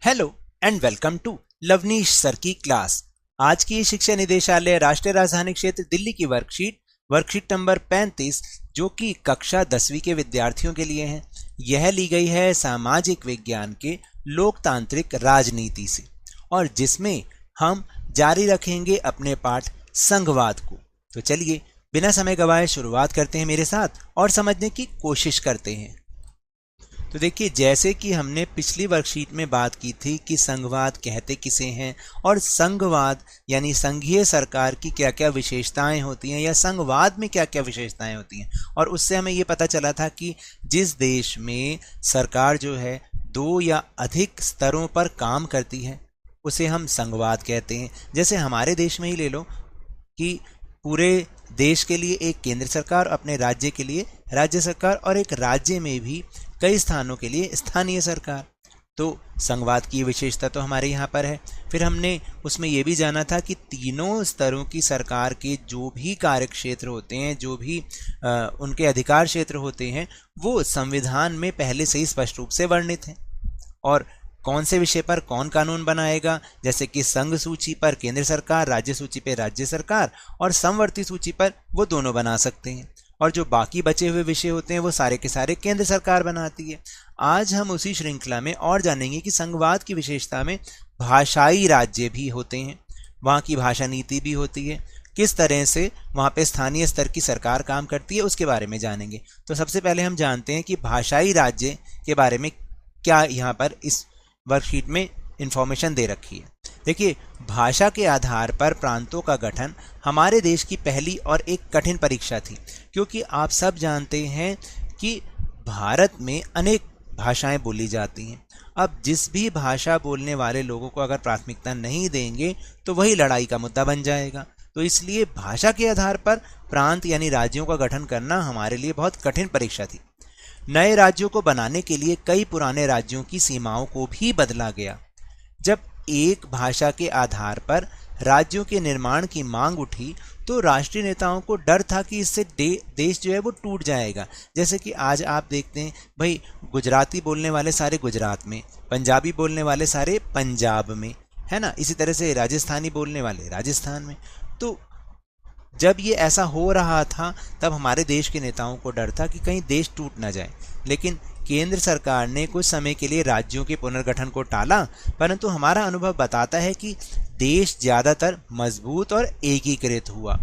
Hello and welcome to Lavneesh sir की class. आज की शिक्षा निदेशालय राष्ट्रीय राजधानी क्षेत्र दिल्ली की वर्कशीट नंबर 35 जो कि कक्षा 10वीं के विद्यार्थियों के लिए है। यह ली गई है सामाजिक विज्ञान के लोकतांत्रिक राजनीति से और जिसमें हम जारी रखेंगे अपने पाठ संघवाद को। तो चलिए बिना समय गवाए शुरुआत करते हैं मेरे साथ और समझने की कोशिश करते हैं। तो देखिए, जैसे कि हमने पिछली वर्कशीट में बात की थी कि संघवाद कहते किसे हैं और संघवाद यानी संघीय सरकार की क्या क्या विशेषताएं होती हैं या संघवाद में क्या क्या विशेषताएं होती हैं, और उससे हमें ये पता चला था कि जिस देश में सरकार जो है 2 या अधिक स्तरों पर काम करती है उसे हम संघवाद कहते हैं। जैसे हमारे देश में ही ले लो कि पूरे देश के लिए एक केंद्र सरकार, अपने राज्य के लिए राज्य सरकार और एक राज्य में भी कई स्थानों के लिए स्थानीय सरकार। तो संघवाद की विशेषता तो हमारे यहाँ पर है। फिर हमने उसमें यह भी जाना था कि तीनों स्तरों की सरकार के जो भी कार्य क्षेत्र होते हैं, जो भी उनके अधिकार क्षेत्र होते हैं, वो संविधान में पहले से ही स्पष्ट रूप से वर्णित हैं। और कौन से विषय पर कौन कानून बनाएगा, जैसे कि संघ सूची पर केंद्र सरकार, राज्य सूची पर राज्य सरकार और समवर्ती सूची पर वो दोनों बना सकते हैं। और जो बाकी बचे हुए विषय होते हैं वो सारे के सारे केंद्र सरकार बनाती है। आज हम उसी श्रृंखला में और जानेंगे कि संघवाद की विशेषता में भाषाई राज्य भी होते हैं, वहाँ की भाषा नीति भी होती है, किस तरह से वहाँ पे स्थानीय स्तर की सरकार काम करती है उसके बारे में जानेंगे। तो सबसे पहले हम जानते हैं कि भाषाई राज्य के बारे में क्या यहाँ पर इस वर्कशीट में इंफॉर्मेशन दे रखी है। देखिए, भाषा के आधार पर प्रांतों का गठन हमारे देश की पहली और एक कठिन परीक्षा थी, क्योंकि आप सब जानते हैं कि भारत में अनेक भाषाएं बोली जाती हैं। अब जिस भी भाषा बोलने वाले लोगों को अगर प्राथमिकता नहीं देंगे तो वही लड़ाई का मुद्दा बन जाएगा। तो इसलिए भाषा के आधार पर प्रांत यानी राज्यों का गठन करना हमारे लिए बहुत कठिन परीक्षा थी। नए राज्यों को बनाने के लिए कई पुराने राज्यों की सीमाओं को भी बदला गया। जब एक भाषा के आधार पर राज्यों के निर्माण की मांग उठी तो राष्ट्रीय नेताओं को डर था कि इससे देश जो है वो टूट जाएगा। जैसे कि आज आप देखते हैं भाई, गुजराती बोलने वाले सारे गुजरात में, पंजाबी बोलने वाले सारे पंजाब में, है ना। इसी तरह से राजस्थानी बोलने वाले राजस्थान में। तो जब ये ऐसा हो रहा था तब हमारे देश के नेताओं को डर था कि कहीं देश टूट ना जाए। लेकिन केंद्र सरकार ने कुछ समय के लिए राज्यों के पुनर्गठन को टाला, परंतु हमारा अनुभव बताता है कि देश ज़्यादातर मजबूत और एकीकृत हुआ।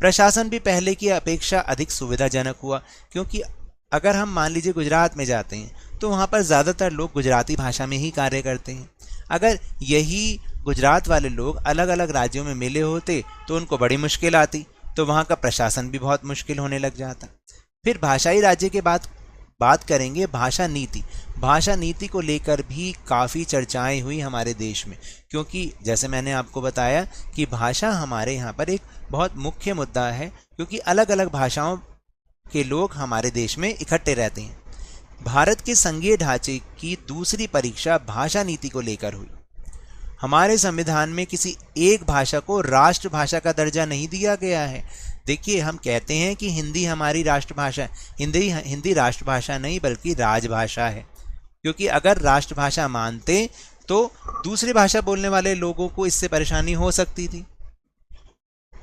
प्रशासन भी पहले की अपेक्षा अधिक सुविधाजनक हुआ, क्योंकि अगर हम मान लीजिए गुजरात में जाते हैं तो वहाँ पर ज़्यादातर लोग गुजराती भाषा में ही कार्य करते हैं। अगर यही गुजरात वाले लोग अलग अलग राज्यों में मिले होते तो उनको बड़ी मुश्किल आती, तो वहाँ का प्रशासन भी बहुत मुश्किल होने लग जाता। फिर भाषाई राज्य के बाद बात करेंगे भाषा नीति। भाषा नीति को लेकर भी काफ़ी चर्चाएं हुई हमारे देश में, क्योंकि जैसे मैंने आपको बताया कि भाषा हमारे यहाँ पर एक बहुत मुख्य मुद्दा है, क्योंकि अलग अलग भाषाओं के लोग हमारे देश में इकट्ठे रहते हैं। भारत के संघीय ढांचे की दूसरी परीक्षा भाषा नीति को लेकर हुई। हमारे संविधान में किसी एक भाषा को राष्ट्रभाषा का दर्जा नहीं दिया गया है। देखिए, हम कहते हैं कि हिंदी हमारी राष्ट्रभाषा है। हिंदी राष्ट्रभाषा नहीं बल्कि राजभाषा है, क्योंकि अगर राष्ट्रभाषा मानते तो दूसरी भाषा बोलने वाले लोगों को इससे परेशानी हो सकती थी।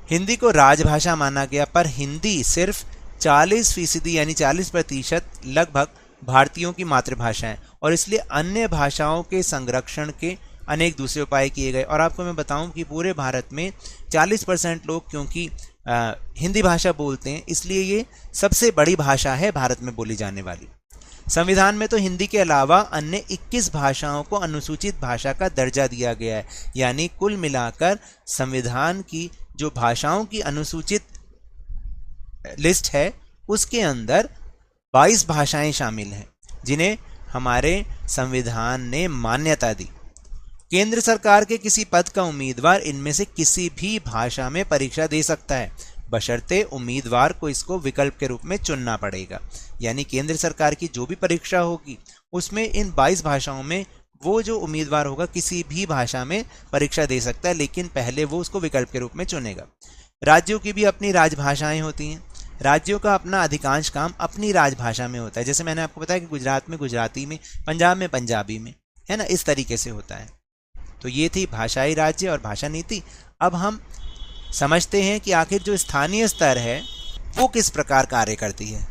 हिंदी को राजभाषा माना गया, पर हिंदी सिर्फ 40% यानी 40% लगभग भारतीयों की मातृभाषा है, और इसलिए अन्य भाषाओं के संरक्षण के अनेक दूसरे उपाय किए गए। और आपको मैं बताऊं कि पूरे भारत में 40% लोग क्योंकि हिंदी भाषा बोलते हैं, इसलिए ये सबसे बड़ी भाषा है भारत में बोली जाने वाली। संविधान में तो हिंदी के अलावा अन्य 21 भाषाओं को अनुसूचित भाषा का दर्जा दिया गया है, यानी कुल मिलाकर संविधान की जो भाषाओं की अनुसूचित लिस्ट है उसके अंदर 22 भाषाएं शामिल हैं जिन्हें हमारे संविधान ने मान्यता दी। केंद्र सरकार के किसी पद का उम्मीदवार इनमें से किसी भी भाषा में परीक्षा दे सकता है, बशर्ते उम्मीदवार को इसको विकल्प के रूप में चुनना पड़ेगा। यानी केंद्र सरकार की जो भी परीक्षा होगी उसमें इन 22 भाषाओं में वो जो उम्मीदवार होगा किसी भी भाषा में परीक्षा दे सकता है, लेकिन पहले वो उसको विकल्प के रूप में चुनेगा। राज्यों की भी अपनी राजभाषाएं होती हैं। राज्यों का अपना अधिकांश काम अपनी राजभाषा में होता है। जैसे मैंने आपको बताया कि गुजरात में गुजराती में, पंजाब में पंजाबी में। है ना, इस तरीके से होता है। तो ये थी भाषाई राज्य और भाषा नीति। अब हम समझते हैं कि आखिर जो स्थानीय स्तर है वो किस प्रकार कार्य करती है।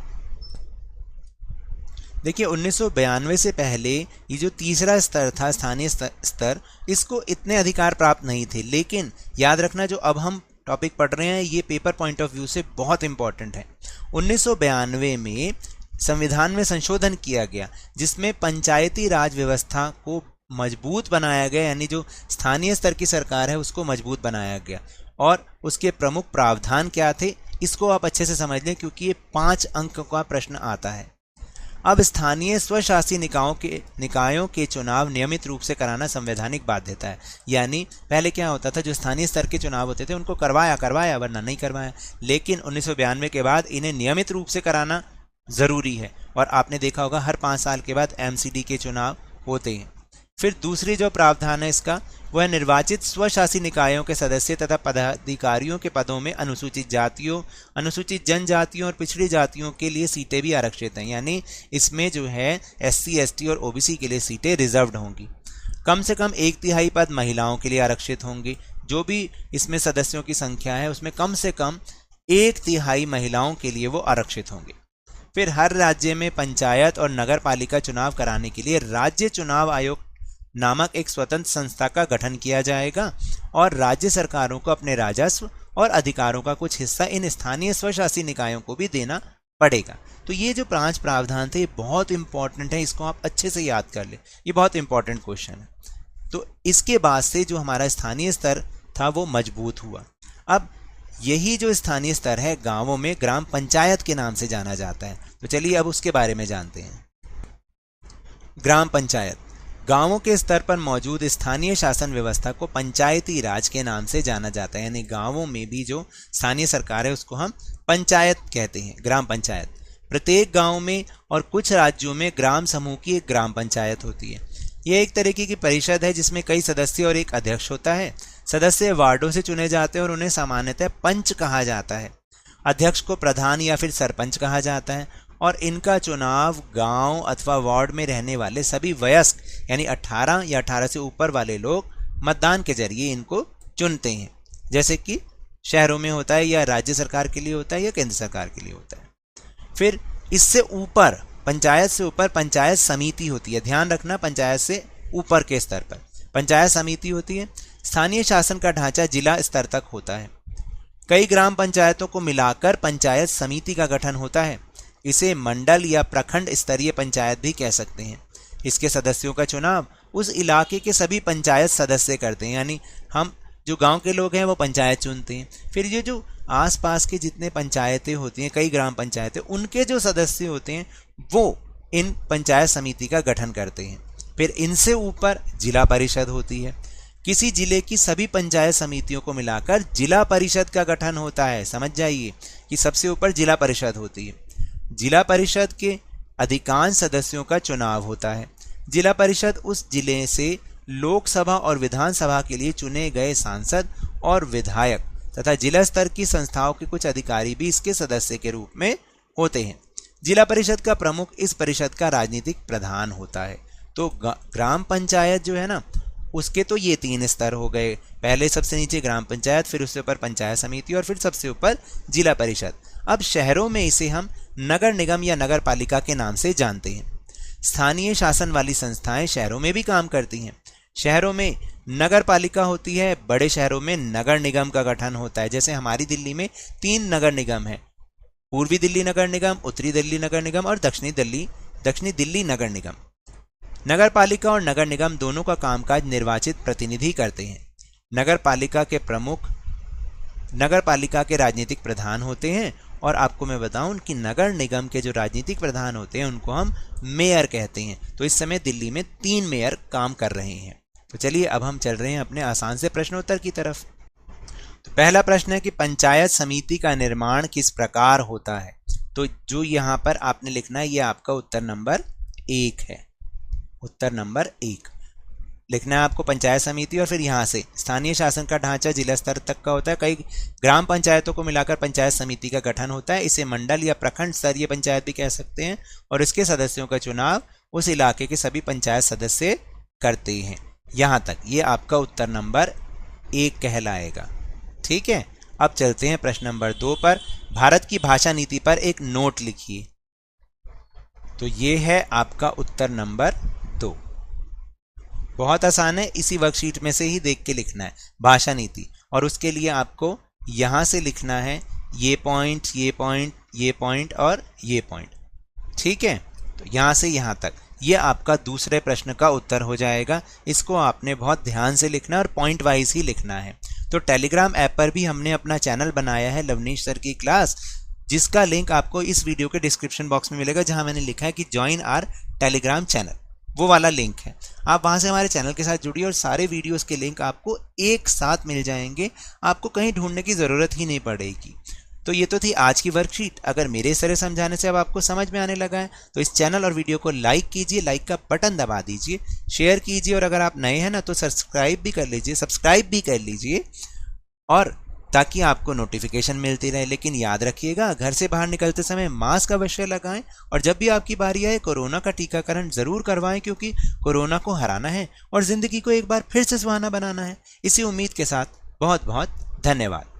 देखिए 1992 से पहले ये जो तीसरा स्तर था स्थानीय स्तर, इसको इतने अधिकार प्राप्त नहीं थे। लेकिन याद रखना जो अब हम टॉपिक पढ़ रहे हैं ये पेपर पॉइंट ऑफ व्यू से बहुत इंपॉर्टेंट है। 1992 में संविधान में संशोधन किया गया जिसमें पंचायती राज व्यवस्था को मजबूत बनाया गया, यानी जो स्थानीय स्तर की सरकार है उसको मजबूत बनाया गया। और उसके प्रमुख प्रावधान क्या थे इसको आप अच्छे से समझ लें क्योंकि ये 5 अंक का प्रश्न आता है। अब स्थानीय स्वशासी निकायों के चुनाव नियमित रूप से कराना संवैधानिक बाध्यता है। यानी पहले क्या होता था, जो स्थानीय स्तर के चुनाव होते थे उनको करवाया वरना नहीं करवाया, लेकिन 1992 के बाद इन्हें नियमित रूप से कराना ज़रूरी है। और आपने देखा होगा हर 5 साल के बाद एमसीडी के चुनाव होते हैं। फिर दूसरी जो प्रावधान है इसका वह है निर्वाचित स्वशासी निकायों के सदस्य तथा पदाधिकारियों के पदों में अनुसूचित जातियों, अनुसूचित जनजातियों और पिछड़ी जातियों के लिए सीटें भी आरक्षित हैं। यानी इसमें जो है एससी, एसटी और ओबीसी के लिए सीटें रिजर्व्ड होंगी। कम से कम 1/3 पद महिलाओं के लिए आरक्षित होंगे। जो भी इसमें सदस्यों की संख्या है उसमें कम से कम 1/3 महिलाओं के लिए वो आरक्षित होंगे। फिर हर राज्य में पंचायत और नगर पालिका चुनाव कराने के लिए राज्य चुनाव आयोग नामक एक स्वतंत्र संस्था का गठन किया जाएगा और राज्य सरकारों को अपने राजस्व और अधिकारों का कुछ हिस्सा इन स्थानीय स्वशासी निकायों को भी देना पड़ेगा। तो ये जो 5 प्रावधान थे ये बहुत इंपॉर्टेंट है, इसको आप अच्छे से याद कर ले, ये बहुत इंपॉर्टेंट क्वेश्चन है। तो इसके बाद से जो हमारा स्थानीय स्तर था वो मजबूत हुआ। अब यही जो स्थानीय स्तर है गांवों में ग्राम पंचायत के नाम से जाना जाता है। तो चलिए अब उसके बारे में जानते हैं। ग्राम पंचायत गांवों के स्तर पर मौजूद स्थानीय शासन व्यवस्था को पंचायती राज के नाम से जाना जाता है। यानी गांवों में भी जो स्थानीय सरकार है उसको हम पंचायत कहते हैं, ग्राम पंचायत। प्रत्येक गांव में और कुछ राज्यों में ग्राम समूह की एक ग्राम पंचायत होती है। यह एक तरीके की परिषद है जिसमें कई सदस्य और एक अध्यक्ष होता है। सदस्य वार्डों से चुने जाते हैं और उन्हें सामान्यतः पंच कहा जाता है। अध्यक्ष को प्रधान या फिर सरपंच कहा जाता है और इनका चुनाव गांव अथवा वार्ड में रहने वाले सभी वयस्क यानी 18 या 18 से ऊपर वाले लोग मतदान के जरिए इनको चुनते हैं। जैसे कि शहरों में होता है या राज्य सरकार के लिए होता है या केंद्र सरकार के लिए होता है। फिर इससे ऊपर पंचायत से ऊपर पंचायत समिति होती है। ध्यान रखना पंचायत से ऊपर के स्तर पर पंचायत समिति होती है। स्थानीय शासन का ढांचा जिला स्तर तक होता है। कई ग्राम पंचायतों को मिलाकर पंचायत समिति का गठन होता है। इसे मंडल या प्रखंड स्तरीय पंचायत भी कह सकते हैं। इसके सदस्यों का चुनाव उस इलाके के सभी पंचायत सदस्य करते हैं। यानी हम जो गांव के लोग हैं वो पंचायत चुनते हैं। फिर ये जो आसपास के जितने पंचायतें होती हैं, कई ग्राम पंचायतें, उनके जो सदस्य होते हैं वो इन पंचायत समिति का गठन करते हैं। फिर इनसे ऊपर जिला परिषद होती है। किसी जिले की सभी पंचायत समितियों को मिलाकर जिला परिषद का गठन होता है। समझ जाइए कि सबसे ऊपर जिला परिषद होती है। जिला परिषद के अधिकांश सदस्यों का चुनाव होता है। जिला परिषद उस जिले से लोकसभा और विधानसभा के लिए चुने गए सांसद और विधायक तथा जिला स्तर की संस्थाओं के कुछ अधिकारी भी इसके सदस्य के रूप में होते हैं। जिला परिषद का प्रमुख इस परिषद का राजनीतिक प्रधान होता है। तो ग्राम पंचायत जो है ना उसके तो ये 3 स्तर हो गए। पहले सबसे नीचे ग्राम पंचायत, फिर उससे ऊपर पंचायत समिति और फिर सबसे ऊपर जिला परिषद। अब शहरों में इसे हम नगर निगम या नगर पालिका के नाम से जानते हैं। स्थानीय शासन वाली संस्थाएं शहरों में भी काम करती हैं। शहरों में नगर पालिका होती है, बड़े शहरों में नगर निगम का गठन होता है। जैसे हमारी दिल्ली में 3 नगर निगम है, पूर्वी दिल्ली नगर निगम, उत्तरी दिल्ली नगर निगम और दक्षिणी दिल्ली नगर निगम। नगर पालिका और नगर निगम दोनों का कामकाज निर्वाचित प्रतिनिधि करते हैं। नगर पालिका के प्रमुख नगर पालिका के राजनीतिक प्रधान होते हैं और आपको मैं बताऊं कि नगर निगम के जो राजनीतिक प्रधान होते हैं उनको हम मेयर कहते हैं। तो इस समय दिल्ली में 3 मेयर काम कर रहे हैं। तो चलिए अब हम चल रहे हैं अपने आसान से प्रश्नोत्तर की तरफ। तो पहला प्रश्न है कि पंचायत समिति का निर्माण किस प्रकार होता है। तो जो यहाँ पर आपने लिखना है ये आपका उत्तर नंबर 1 है। उत्तर नंबर 1 लिखना है आपको पंचायत समिति और फिर यहाँ से स्थानीय शासन का ढांचा जिला स्तर तक का होता है। कई ग्राम पंचायतों को मिलाकर पंचायत समिति का गठन होता है। इसे मंडल या प्रखंड स्तरीय पंचायत भी कह सकते हैं और इसके सदस्यों का चुनाव उस इलाके के सभी पंचायत सदस्य करते हैं। यहाँ तक ये आपका उत्तर नंबर 1 कहलाएगा। ठीक है, अब चलते हैं प्रश्न नंबर 2 पर। भारत की भाषा नीति पर एक नोट लिखिए। तो ये है आपका उत्तर नंबर 2। बहुत आसान है, इसी वर्कशीट में से ही देख के लिखना है भाषा नीति, और उसके लिए आपको यहाँ से लिखना है ये पॉइंट, ये पॉइंट, ये पॉइंट और ये पॉइंट। ठीक है, तो यहाँ से यहाँ तक ये आपका दूसरे प्रश्न का उत्तर हो जाएगा। इसको आपने बहुत ध्यान से लिखना है और पॉइंट वाइज ही लिखना है। तो टेलीग्राम ऐप पर भी हमने अपना चैनल बनाया है लवनीश सर की क्लास, जिसका लिंक आपको इस वीडियो के डिस्क्रिप्शन बॉक्स में मिलेगा, जहां मैंने लिखा है कि ज्वाइन आवर टेलीग्राम चैनल, वो वाला लिंक है। आप वहां से हमारे चैनल के साथ जुड़िए और सारे वीडियोस के लिंक आपको एक साथ मिल जाएंगे, आपको कहीं ढूंढने की ज़रूरत ही नहीं पड़ेगी। तो ये तो थी आज की वर्कशीट। अगर मेरे तरह समझाने से अब आपको समझ में आने लगा है तो इस चैनल और वीडियो को लाइक कीजिए, लाइक का बटन दबा दीजिए, शेयर कीजिए, और अगर आप नए हैं ना तो सब्सक्राइब भी कर लीजिए, और ताकि आपको नोटिफिकेशन मिलती रहे। लेकिन याद रखिएगा, घर से बाहर निकलते समय मास्क अवश्य लगाएं, और जब भी आपकी बारी आए कोरोना का टीकाकरण जरूर करवाएं, क्योंकि कोरोना को हराना है और जिंदगी को एक बार फिर से सुहाना बनाना है। इसी उम्मीद के साथ बहुत बहुत धन्यवाद।